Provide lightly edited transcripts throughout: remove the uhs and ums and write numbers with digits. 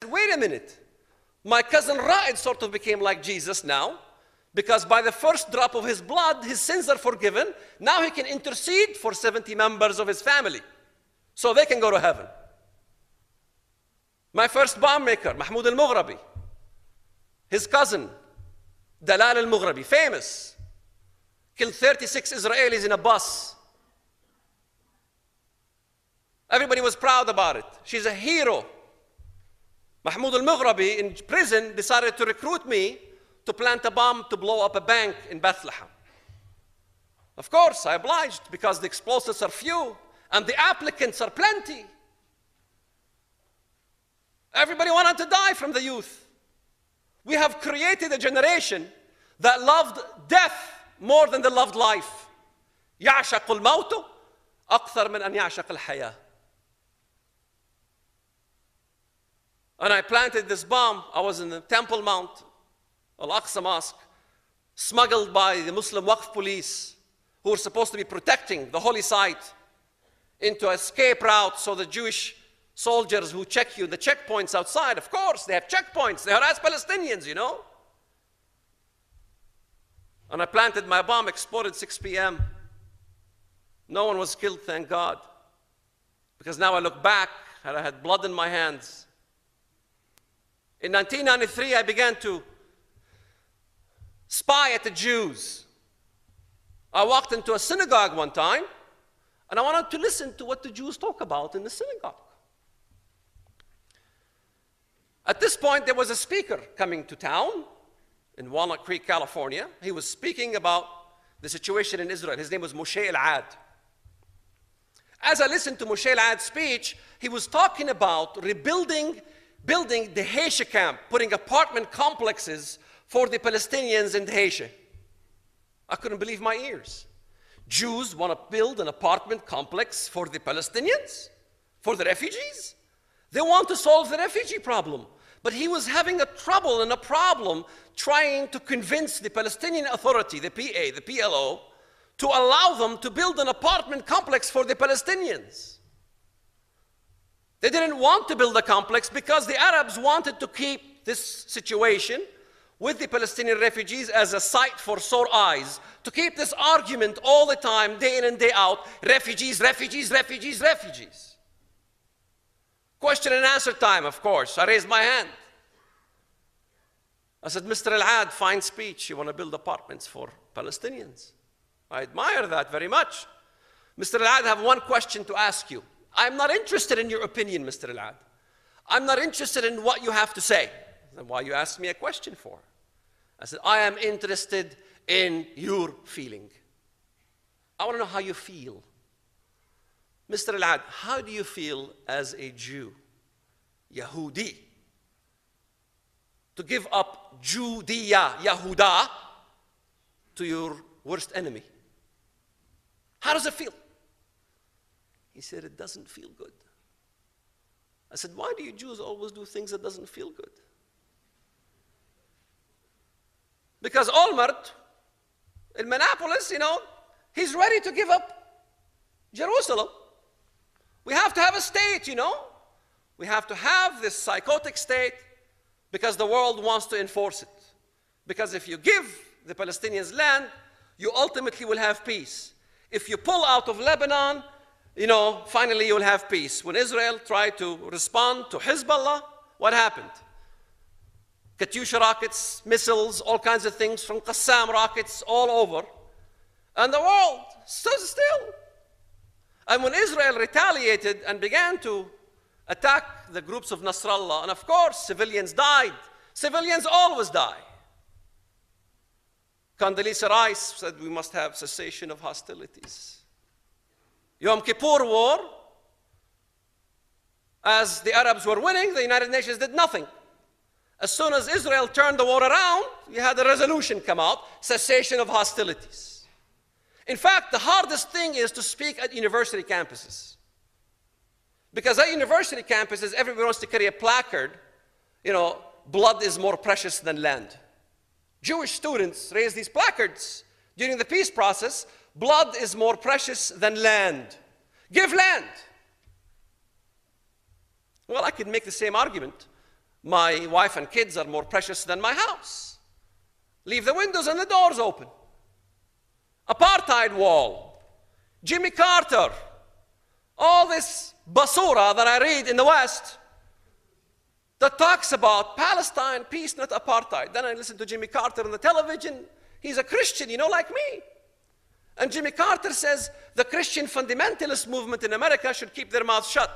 wait a minute. My cousin Ra'id sort of became like Jesus now, because by the first drop of his blood, his sins are forgiven. Now he can intercede for 70 members of his family, so they can go to heaven. My first bomb maker, Mahmoud al-Mughrabi, his cousin, Dalal al-Mughrabi, famous, killed 36 Israelis in a bus. Everybody was proud about it. She's a hero. Mahmoud al-Mughrabi in prison decided to recruit me to plant a bomb to blow up a bank in Bethlehem. Of course, I obliged because the explosives are few and the applicants are plenty. Everybody wanted to die from the youth. We have created a generation that loved death more than they loved life. يعشق الموت أكثر من أن يعشق الحياة. And I planted this bomb. I was in the Temple Mount, Al-Aqsa Mosque, smuggled by the Muslim Waqf police who were supposed to be protecting the holy site into escape route so the Jewish soldiers who check you, the checkpoints outside, of course, they have checkpoints. They harass Palestinians, you know. And I planted my bomb, exploded 6 p.m. No one was killed, thank God. Because now I look back and I had blood in my hands. In 1993, I began to spy at the Jews. I walked into a synagogue one time, and I wanted to listen to what the Jews talk about in the synagogue. At this point, there was a speaker coming to town in Walnut Creek, California. He was speaking about the situation in Israel. His name was Moshe El-Ad. As I listened to Moshe El-Ad's speech, he was talking about building the Haisha camp, putting apartment complexes for the Palestinians in Haisha. I couldn't believe my ears. Jews want to build an apartment complex for the Palestinians, for the refugees. They want to solve the refugee problem. But he was having a problem trying to convince the Palestinian Authority, the PA, the PLO, to allow them to build an apartment complex for the Palestinians. They didn't want to build a complex because the Arabs wanted to keep this situation with the Palestinian refugees as a sight for sore eyes, to keep this argument all the time, day in and day out, refugees, refugees, refugees, refugees. Question and answer time, of course. I raised my hand. I said, Mr. El-Ad, fine speech. You want to build apartments for Palestinians. I admire that very much. Mr. El-Ad, I have one question to ask you. I'm not interested in your opinion, Mr. El-Ad. I'm not interested in what you have to say. Then why you asked me a question for? I said, I am interested in your feeling. I want to know how you feel. Mr. El-Ad, how do you feel as a Jew, Yahudi, to give up Judea, Yahuda, to your worst enemy? How does it feel? He said, it doesn't feel good. I said, why do you Jews always do things that doesn't feel good? Because Olmert, in Minneapolis, you know, he's ready to give up Jerusalem. We have to have a state, you know. We have to have this psychotic state because the world wants to enforce it. Because if you give the Palestinians land, you ultimately will have peace. If you pull out of Lebanon, you know, finally you'll have peace. When Israel tried to respond to Hezbollah, what happened? Katyusha rockets, missiles, all kinds of things from Qassam rockets all over. And the world stood still. And when Israel retaliated and began to attack the groups of Nasrallah, and of course civilians died. Civilians always die. Condoleezza Rice said we must have cessation of hostilities. Yom Kippur War, as the Arabs were winning, the United Nations did nothing. As soon as Israel turned the war around, you had a resolution come out, cessation of hostilities. In fact, the hardest thing is to speak at university campuses. Because at university campuses, everyone wants to carry a placard, you know, blood is more precious than land. Jewish students raise these placards during the peace process. Blood is more precious than land. Give land. Well, I could make the same argument. My wife and kids are more precious than my house. Leave the windows and the doors open. Apartheid wall. Jimmy Carter. All this basura that I read in the West that talks about Palestine, peace, not apartheid. Then I listen to Jimmy Carter on the television. He's a Christian, you know, like me. And Jimmy Carter says the Christian fundamentalist movement in America should keep their mouths shut.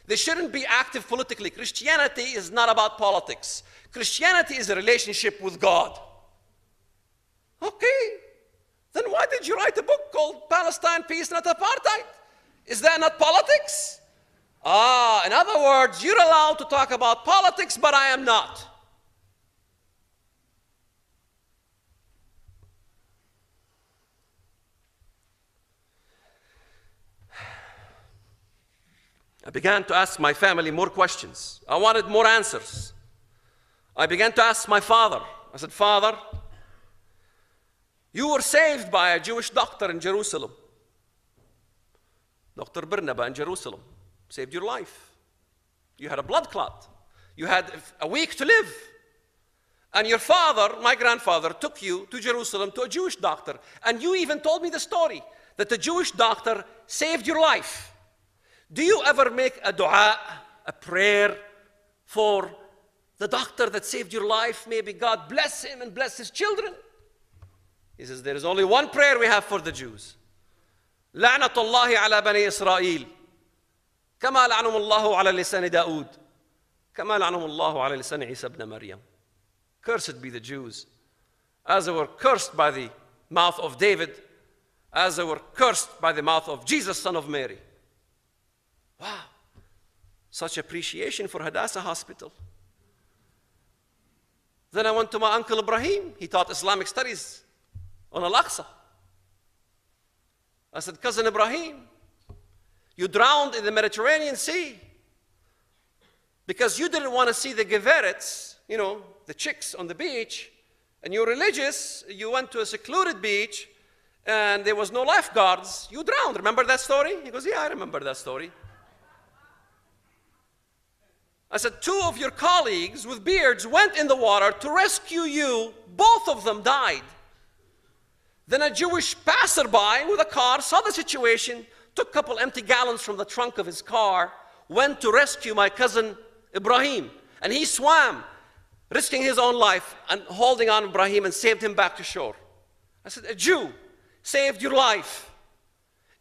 They shouldn't be active politically. Christianity is not about politics. Christianity is a relationship with God. Okay, then why did you write a book called Palestine, Peace, Not Apartheid? Is that not politics? In other words, you're allowed to talk about politics, but I am not. I began to ask my family more questions. I wanted more answers. I began to ask my father. I said, Father, you were saved by a Jewish doctor in Jerusalem. Dr. Barnaba in Jerusalem saved your life. You had a blood clot. You had a week to live. And your father, my grandfather, took you to Jerusalem to a Jewish doctor. And you even told me the story that the Jewish doctor saved your life. Do you ever make a dua, a prayer for the doctor that saved your life? Maybe God bless him and bless his children. He says, there is only one prayer we have for the Jews. لعنة الله على بني إسرائيل كما لعنهم الله على لسان داود كما لعنهم الله على لسان عيسى ابن مريم. Cursed be the Jews, as they were cursed by the mouth of David, as they were cursed by the mouth of Jesus, son of Mary. Wow, such appreciation for Hadassah Hospital. Then I went to my uncle Ibrahim. He taught Islamic studies on Al-Aqsa. I said, Cousin Ibrahim, you drowned in the Mediterranean Sea because you didn't want to see the Geverets, you know, the chicks on the beach, and you're religious. You went to a secluded beach and there was no lifeguards. You drowned. Remember that story? He goes, yeah, I remember that story. I said, 2 of your colleagues with beards went in the water to rescue you. Both of them died. Then a Jewish passerby with a car saw the situation, took a couple empty gallons from the trunk of his car, went to rescue my cousin Ibrahim. And he swam, risking his own life and holding on Ibrahim, and saved him back to shore. I said, a Jew saved your life.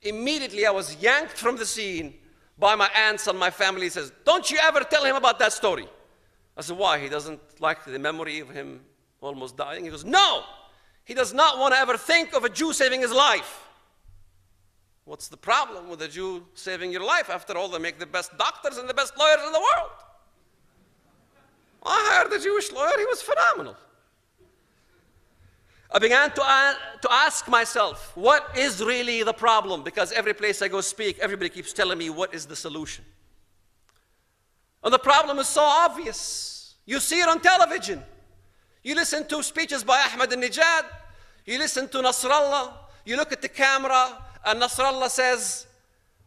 Immediately I was yanked from the scene by my aunts and my family. He says, don't you ever tell him about that story. I said, why? He doesn't like the memory of him almost dying? He goes, no. He does not want to ever think of a Jew saving his life. What's the problem with a Jew saving your life? After all, they make the best doctors and the best lawyers in the world. I hired a Jewish lawyer. He was phenomenal. I began to ask myself, what is really the problem? Because every place I go speak, everybody keeps telling me, what is the solution? And the problem is so obvious. You see it on television. You listen to speeches by Ahmadinejad. You listen to Nasrallah. You look at the camera, and Nasrallah says,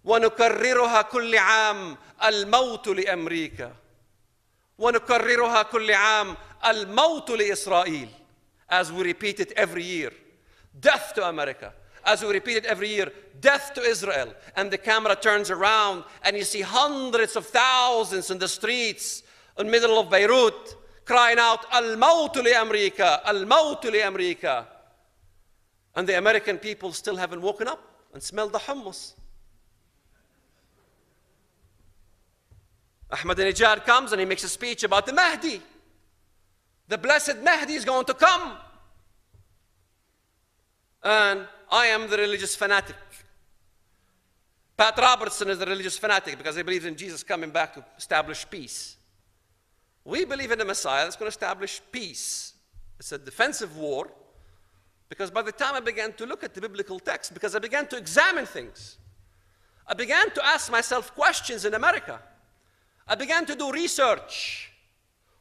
وَنُكَرِّرُهَا كُلِّ عَامٍ الْمَوْتُ لِأَمْرِيكَ وَنُكَرِّرُهَا كُلِّ عَامٍ الْمَوْتُ لِإِسْرَائِيل. As we repeat it every year, death to America. As we repeat it every year, death to Israel. And the camera turns around, and you see hundreds of thousands in the streets in the middle of Beirut, crying out, Al-Mawtu li-Amrika, Al-Mawtu li-Amrika. And the American people still haven't woken up and smelled the hummus. Ahmadinejad comes and he makes a speech about the Mahdi. The blessed Mahdi is going to come. And I am the religious fanatic. Pat Robertson is the religious fanatic because he believes in Jesus coming back to establish peace. We believe in a Messiah that's going to establish peace. It's a defensive war, because by the time I began to look at the biblical text, because I began to examine things, I began to ask myself questions in America. I began to do research.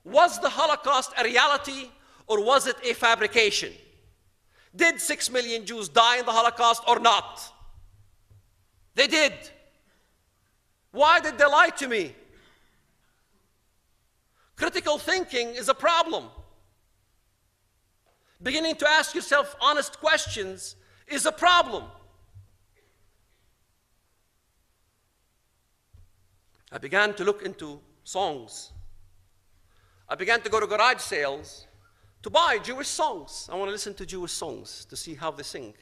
Was the Holocaust a reality, or was it a fabrication? Did 6 million Jews die in the Holocaust or not? They did. Why did they lie to me? Critical thinking is a problem. Beginning to ask yourself honest questions is a problem. I began to look into songs. I began to go to garage sales to buy Jewish songs. I want to listen to Jewish songs to see how they sing.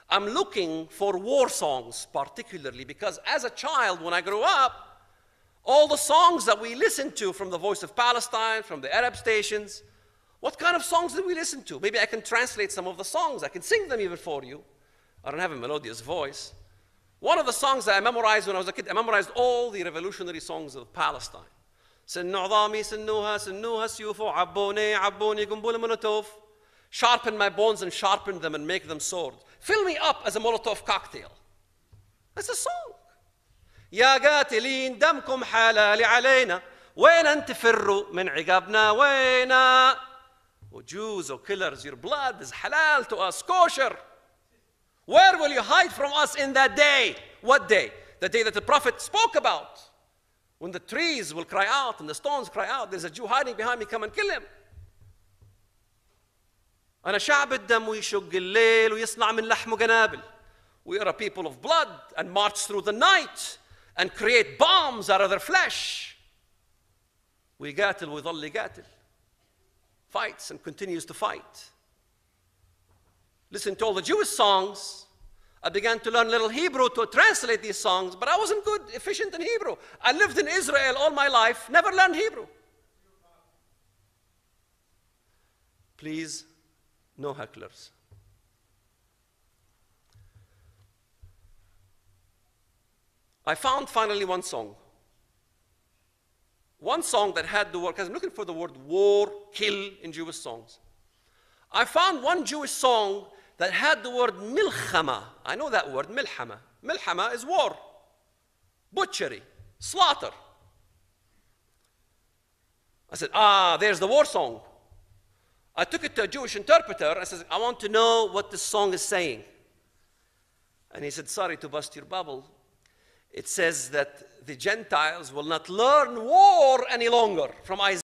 I'm looking for war songs particularly because as a child, when I grew up, all the songs that we listened to from the Voice of Palestine, from the Arab stations, what kind of songs did we listen to? Maybe I can translate some of the songs. I can sing them even for you. I don't have a melodious voice. One of the songs that I memorized when I was a kid, I memorized all the revolutionary songs of Palestine. Sharpen my bones and sharpen them and make them swords. Fill me up as a Molotov cocktail. That's a song. يا قاتلين دمكم حلال علينا وين أن تفروا من عقابنا وينا. Oh, Jews or killers, your blood is halal to us, kosher. Where will you hide from us in that day? What day? The day that the Prophet spoke about. When the trees will cry out and the stones cry out, there's a Jew hiding behind me, come and kill him. أنا شعب الدم ويشق الليل ويصنع من لحمه قنابل. We are a people of blood and march through the night and create bombs out of their flesh. ويقاتل ويظل يقاتل. Fights and continues to fight. Listen to all the Jewish songs. I began to learn little Hebrew to translate these songs, but I wasn't good, efficient in Hebrew. I lived in Israel all my life, never learned Hebrew. Please, no hecklers. I found finally one song. One song that had the word, because I'm looking for the word war, kill in Jewish songs. I found one Jewish song that had the word milchama. I know that word, milchama. Milchama is war, butchery, slaughter. I said, there's the war song. I took it to a Jewish interpreter. I said, I want to know what this song is saying. And he said, sorry to bust your bubble. It says that the Gentiles will not learn war any longer from Isaiah.